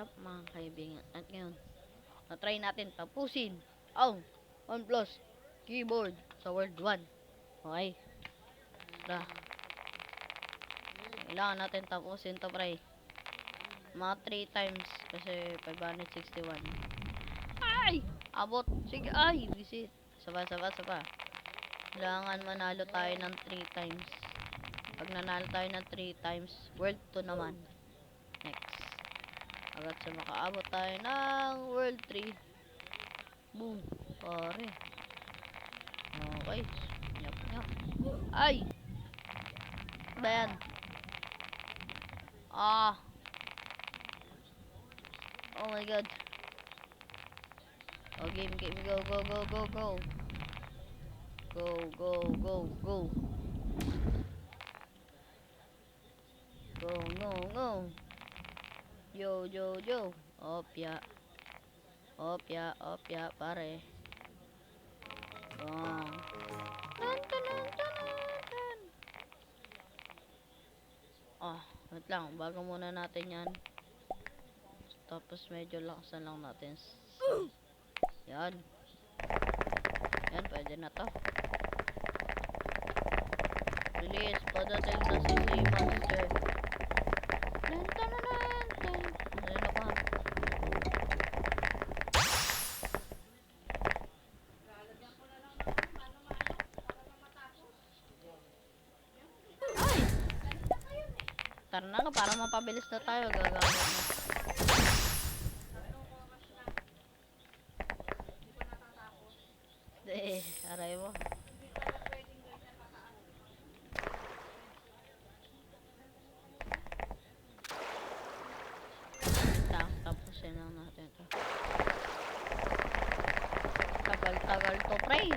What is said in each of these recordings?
up mga kaibigan? At ngayon, na-try natin tapusin ang OnePlus keyboard sa World 1. Okay. Tara. Kailangan natin tapusin to, pre. Mga 3 times kasi 561. Ay! Abot! Sige, ay! Visit. Saba. Kailangan manalo tayo ng 3 times. Pag nanalo tayo ng 3 times, World 2 naman. Next. Agad sa makaabot tayo ng World 3. Boom. Pare. Okay. Nyap. Ay! Ba yan? Ah! Oh my god. Oh, game. Go. Go. Go. Yo. Opya, pare. Bang. Wait lang. Bago muna natin yan. Tapos medyo lakasan lang natin. Yan. Yan, pwede na to. Release. Padating na si Monster. Ayan na pa. Ay! Tara na, para mapabilis na tayo. Gagamit na. Aray mo. Tapusin lang natin ito. Tagal to, pre.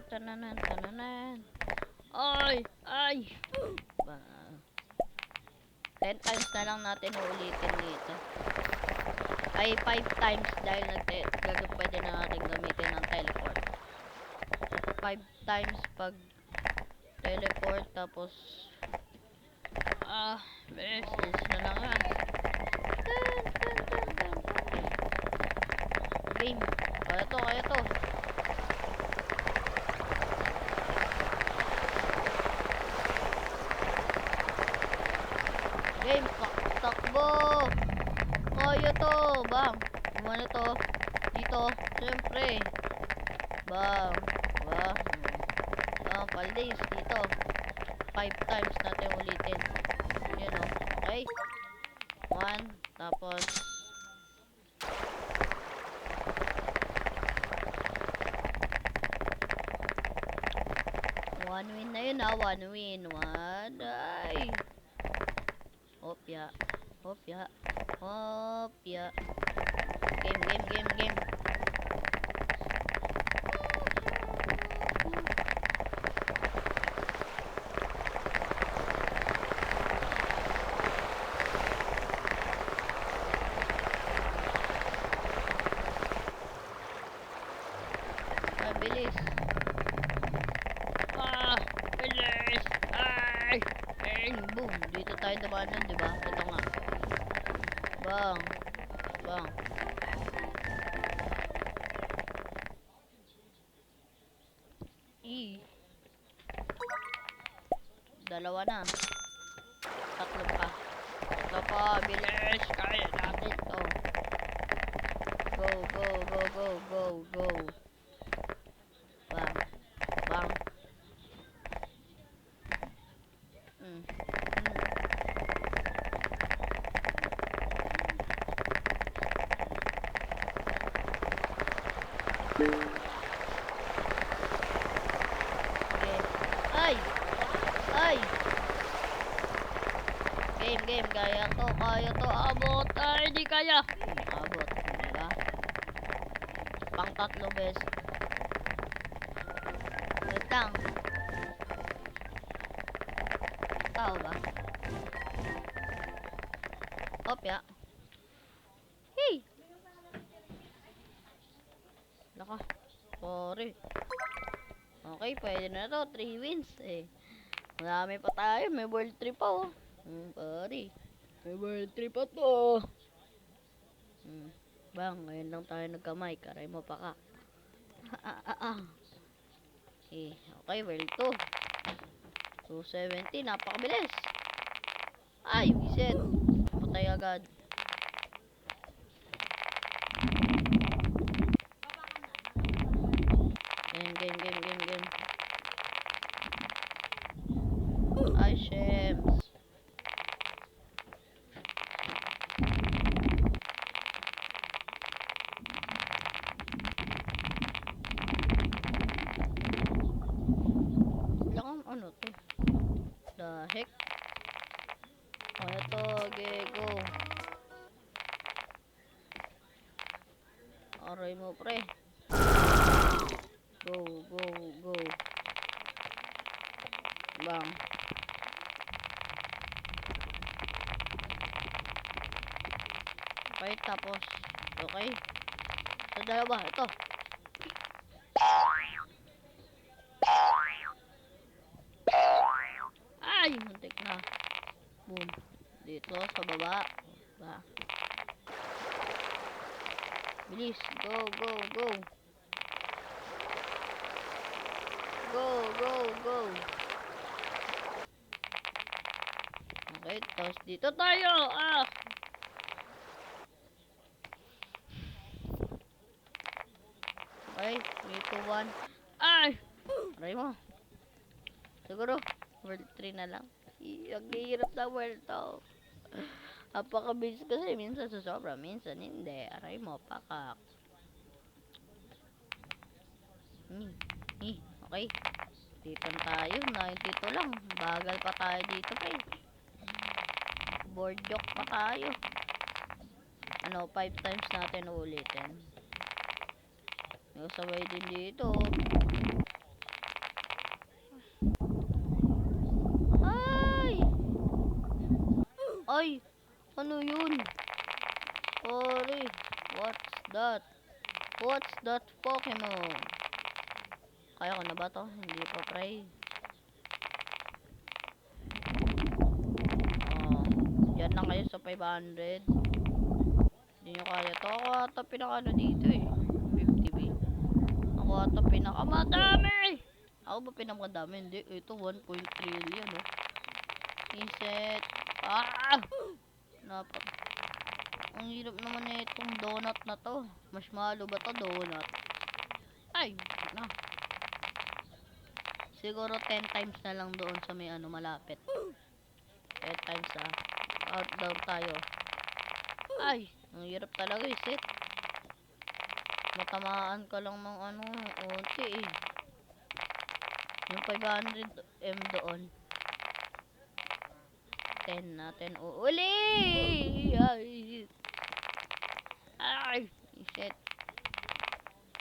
Tananan. Ay! 10 times na lang natin uulitin dito. Ay, 5 times dahil pwede na natin gamitin ang teleport. 5 times pag teleport, tapos message na lang yan. Game. Kaya to. Game, takbo. Kaya to. Bang. Kumano to? Dito. Siyempre. Bang. Paldays dito. 5 times natin ulitin. Yan o. Okay. 1. Tapos 1 win na yun, 1 win. 1. Ay. Opya. Game. Bilis. Bilis. Ay. Boom. Dito tayo dumaan, diba? Ito nga. Bang. Dalawa na. Tatlo pa. Bilis. Kaya natin to. Go. Bang. Ay. Game. Kaya to. Abot. Ay, di kaya. Abot. Diba? Pang 3 beses. Wait lang. Tao ba? Opya. Hey! Naka. Sorry. Okay, pwede na to. 3 wins eh. Marami pa tayo. May world 3 pa oh. Pare. May world trip pa to. Bang, ngayon lang tayo nagkamay. Karay mo pa ka. Okay, world 2. 270, napakabilis. Ay, visit. Patay agad. Game. Ay, Shems. Lang ano to? The heck? Ano to, Gego? Aray mo, pre. Go. Bang. Okay, tapos. Okay. Sa dalawa, ito. Ay, muntik na. Boom. Dito, sa baba. Ba. Bilis. Go. Go. Okay, tapos dito tayo. Okay, 3, 2, 1. Ay! Aray mo. Siguro, world 3 na lang. Ang hirap na world to. Napakabilis kasi. Minsan susobra, minsan hindi. Aray mo, pakak. Okay. Dito tayo. 92 lang. Bagal pa tayo dito, pre. Board joke pa tayo. 5 times natin ulitin. Sabay din dito. Ay! Ano yun? Sorry. What's that Pokemon? Kaya ko na ba to? Hindi pa, pre. Yan lang kayo sa 500. Hindi nyo kaya to. Ako ata pinaka dito eh. 50B. Ako ata pinakamadami. Ako ba pinakamadami? Hindi. Ito 1.3 trillion oh. Iset. Ang hirap naman na itong donut na to. Mas malo ba to donut? Ay, na. Siguro 10 times na lang doon sa may malapit. 10 times outdoor tayo. Ay, ang hirap talaga isit. Natamaan ka lang ng unti eh. Yung 500M doon. 10 natin uli. Ay, shit.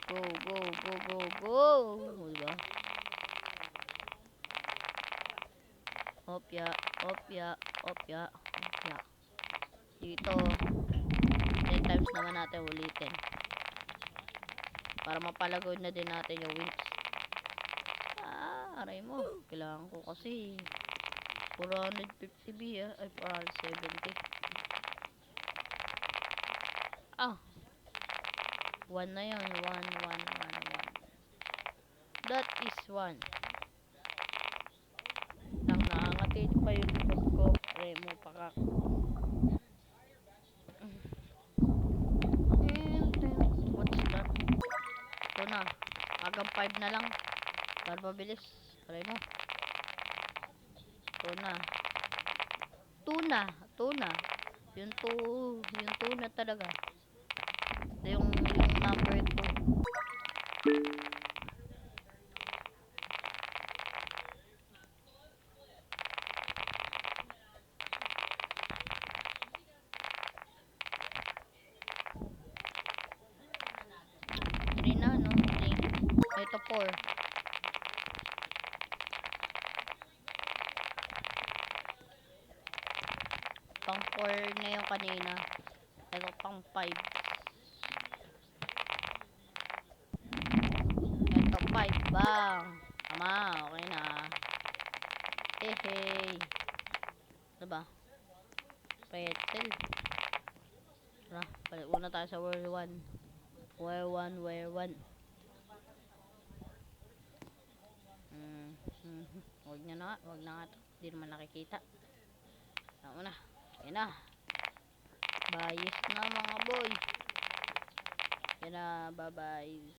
Go. Diba? Opya. Dito 10 times naman natin ulitin. Para mapalagoy na din natin yung wins. Aray mo. Kailangan ko kasi 450B ay 470. 1 na yun. 1. That is 1. Nangangatid pa yung likod ko. Aray mo, pakak. What's that? Ito na. Agang 5 na lang. Para mabilis. Aray mo. Tuna. Yung tuna talaga. Ito yung number 2. Ito 4. Pang 4 na yung kanina. Ito pang 5. Ito 5 bang. Tama, okay na. Hey. Diba? Pretzel. Tara, balik muna tayo sa World 1. Where 1, where 1. Huwag na nga, huwag na nga to. Hindi naman nakikita. Tama na. Ayan na. Bayis na mga boy. Ayan na, bye bye.